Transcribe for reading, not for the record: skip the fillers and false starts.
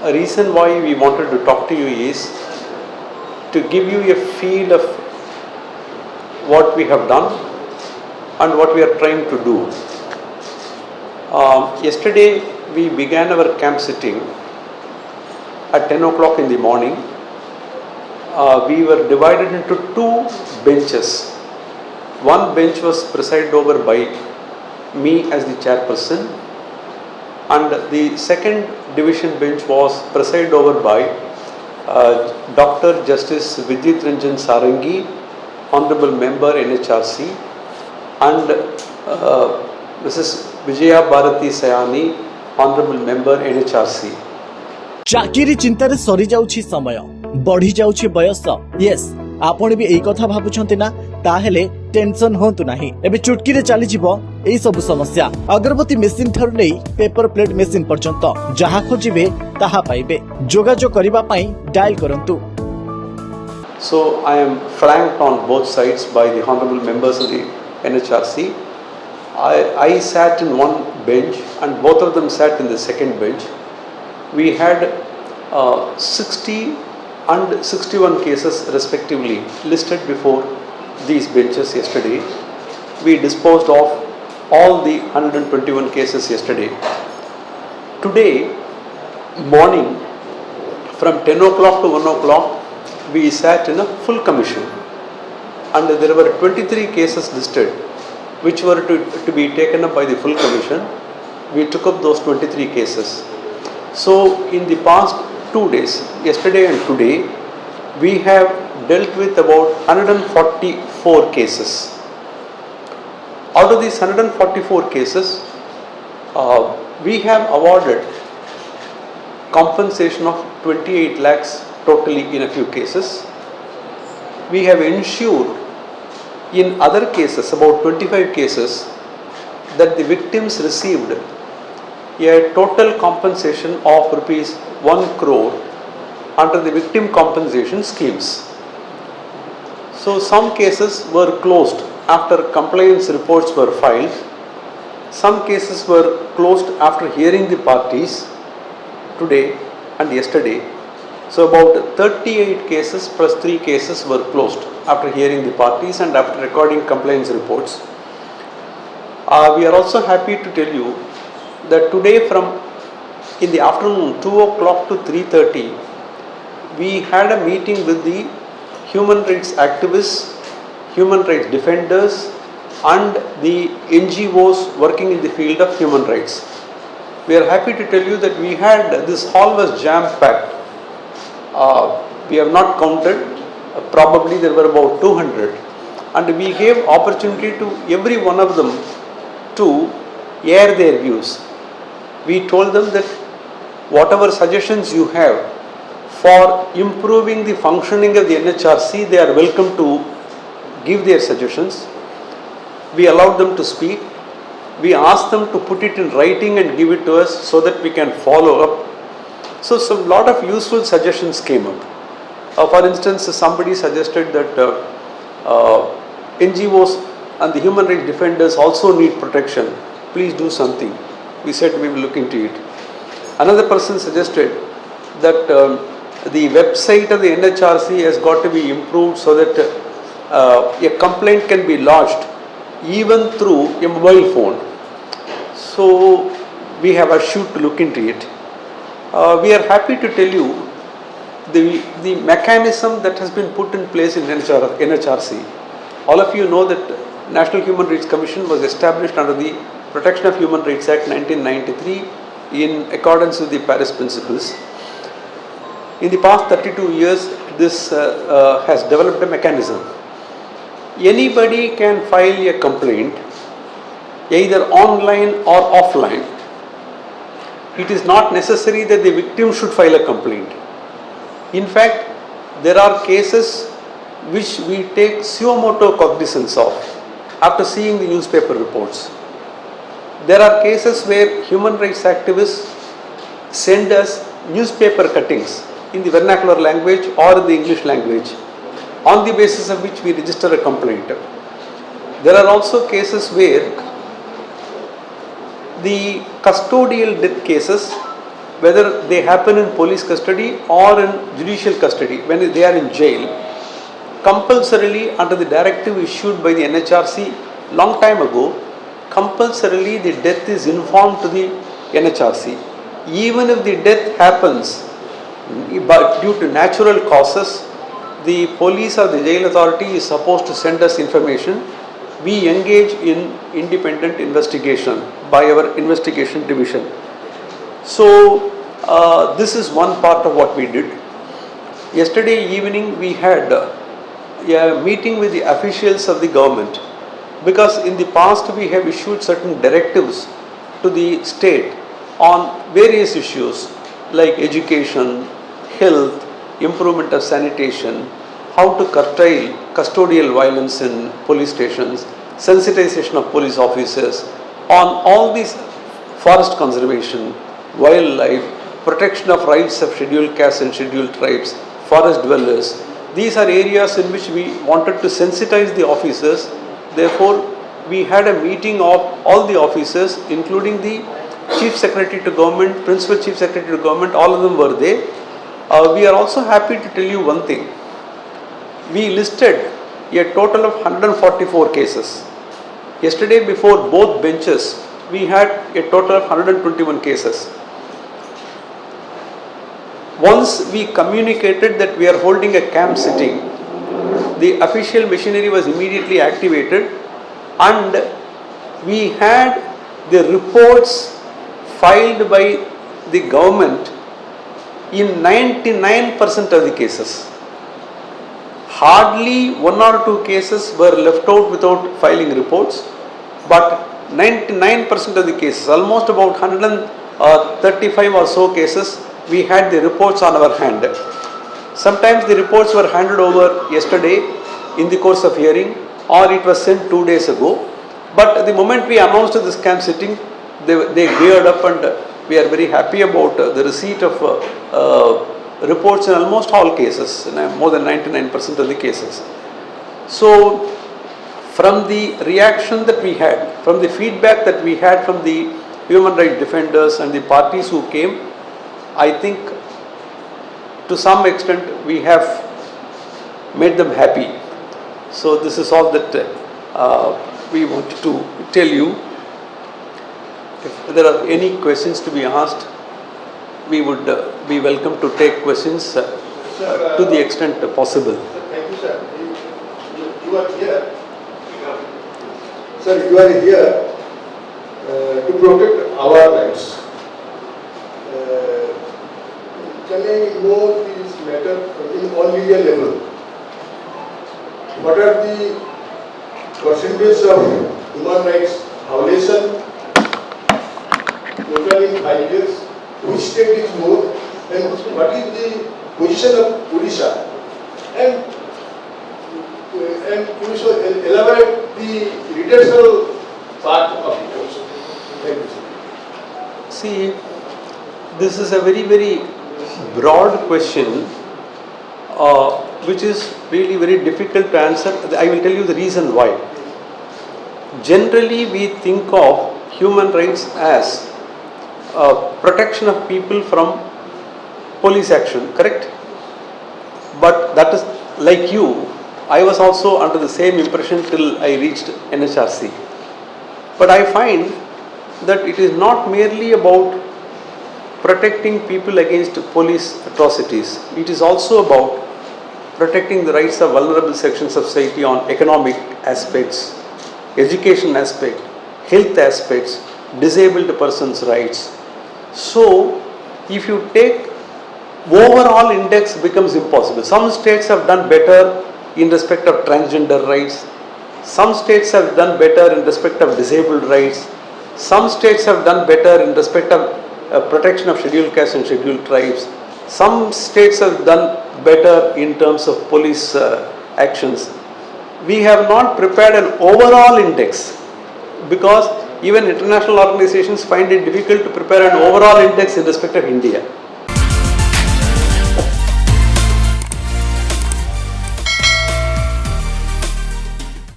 A reason why we wanted to talk to you is to give you a feel of what we have done and what we are trying to do. Yesterday we began our camp sitting at 10 o'clock in the morning. We were divided into two benches. One bench was presided over by me as the chairperson, and the second division bench was presided over by Dr. Justice Vidyut Ranjan Sarangi, Honorable Member NHRC, and Mrs. Vijaya Bharati Sayani, Honorable Member NHRC. चाकिरी चिंतार सरी जाउछि समय बढ़ी जाउछि बयस yes आपण भी एई कथा भाबुछंती ना ताहेले tension होंतु नाही एबे चुटकी रे चली जिवो एई सब समस्या अगरबत्ती मेसिन थारु नै पेपर प्लेट मेसिन पर्यंत जहा खोजिबे ताहा पाइबे जोगाजो करिबा पई डायल करंतु. So I am flanked on both sides by the honorable members of the NHRC. I sat in one bench and both of them sat in the second bench. We had 60 and 61 cases respectively listed before these benches yesterday. We disposed of all the 121 cases yesterday. Today morning from 10 o'clock to 1 o'clock we sat in a full commission, and there were 23 cases listed which were to be taken up by the full commission. We took up those 23 cases. So in the past 2 days, yesterday and today, we have dealt with about 144 cases. Out of these 144 cases, we have awarded compensation of 28 lakhs totally in a few cases. We have ensured in other cases, about 25 cases, that the victims received a total compensation of rupees 1 crore under the victim compensation schemes. So some cases were closed after complaints reports were filed. Some cases were closed after hearing the parties today and yesterday. So about 38 cases plus 3 cases were closed after hearing the parties and after recording complaints reports. We are also happy to tell you that today from in the afternoon 2 o'clock to 3:30 we had a meeting with the human rights activists, human rights defenders and the NGOs working in the field of human rights. We are happy to tell you that we had, this hall was jam packed. We have not counted, probably there were about 200, and we gave opportunity to every one of them to air their views. We told them that whatever suggestions you have for improving the functioning of the NHRC, they are welcome to give their suggestions. We allowed them to speak. We asked them to put it in writing and give it to us so that we can follow up. So a lot of useful suggestions came up. For instance, somebody suggested that NGOs and the human rights defenders also need protection. Please do something. We said we will look into it. Another person suggested that the website of the NHRC has got to be improved so that a complaint can be lodged even through a mobile phone. So we have assured to look into it. We are happy to tell you the mechanism that has been put in place in NHRC. All of you know that National Human Rights Commission was established under the Protection of Human Rights Act 1993 in accordance with the Paris Principles. In the past 32 years, this has developed a mechanism. Anybody can file a complaint either online or offline. It is not necessary that the victim should file a complaint. In fact, there are cases which we take suo motu cognizance of after seeing the newspaper reports. There are cases where human rights activists send us newspaper cuttings in the vernacular language or in the English language, on the basis of which we register a complaint. There are also cases where the custodial death cases whether they happen in police custody or in judicial custody, when they are in jail, compulsorily under the directive issued by the NHRC long time ago, compulsorily the death is informed to the NHRC. Even if the death happens but due to natural causes, the police or the jail authority is supposed to send us information. We engage in independent investigation by our investigation division. So this is one part of what we did. Yesterday evening we had a meeting with the officials of the government, because in the past we have issued certain directives to the state on various issues like education, health, improvement of sanitation, how to curtail custodial violence in police stations, sensitization of police officers, on all these forest conservation, wildlife, protection of rights of scheduled castes and scheduled tribes, forest dwellers. These are areas in which we wanted to sensitize the officers. Therefore, we had a meeting of all the officers, including the Chief Secretary to Government, Principal Chief Secretary to Government, all of them were there. We are also happy to tell you one thing. We listed a total of 144 cases. Yesterday, before both benches, we had a total of 121 cases. Once we communicated that we are holding a camp sitting, the official machinery was immediately activated, and we had the reports filed by the government in 99% of the cases. Hardly one or two cases were left out without filing reports, but 99% of the cases, almost about 135 or so cases, we had the reports on our hand. Sometimes the reports were handed over yesterday in the course of hearing, or it was sent 2 days ago. But the moment we announced this camp sitting, they geared up, and we are very happy about the receipt of reports in almost all cases, more than 99% of the cases. So, from the reaction that we had, from the feedback that we had from the human rights defenders and the parties who came, I think to some extent we have made them happy. So this is all that we want to tell you. If there are any questions to be asked, we would be welcome to take questions to the extent possible. Thank you, sir. You are here. Sir, you are here to protect our rights. Can I know this matter in all India level? What are the percentage of human rights violation total in 5 years? Which state is more? And what is the position of Odisha? And you should elaborate the redressal part of it also. Thank you, sir. See, this is a very, very broad question which is really very difficult to answer. I will tell you the reason why. Generally, we think of human rights as protection of people from police action, correct? But that is like you. I was also under the same impression till I reached NHRC. But I find that it is not merely about protecting people against police atrocities. It is also about protecting the rights of vulnerable sections of society on economic aspects, education aspect, health aspects, disabled persons' rights. So, if you take overall index becomes impossible. Some states have done better in respect of transgender rights. Some states have done better in respect of disabled rights. Some states have done better in respect of protection of scheduled castes and scheduled tribes. Some states have done better in terms of police actions. We have not prepared an overall index because even international organizations find it difficult to prepare an overall index in respect of India.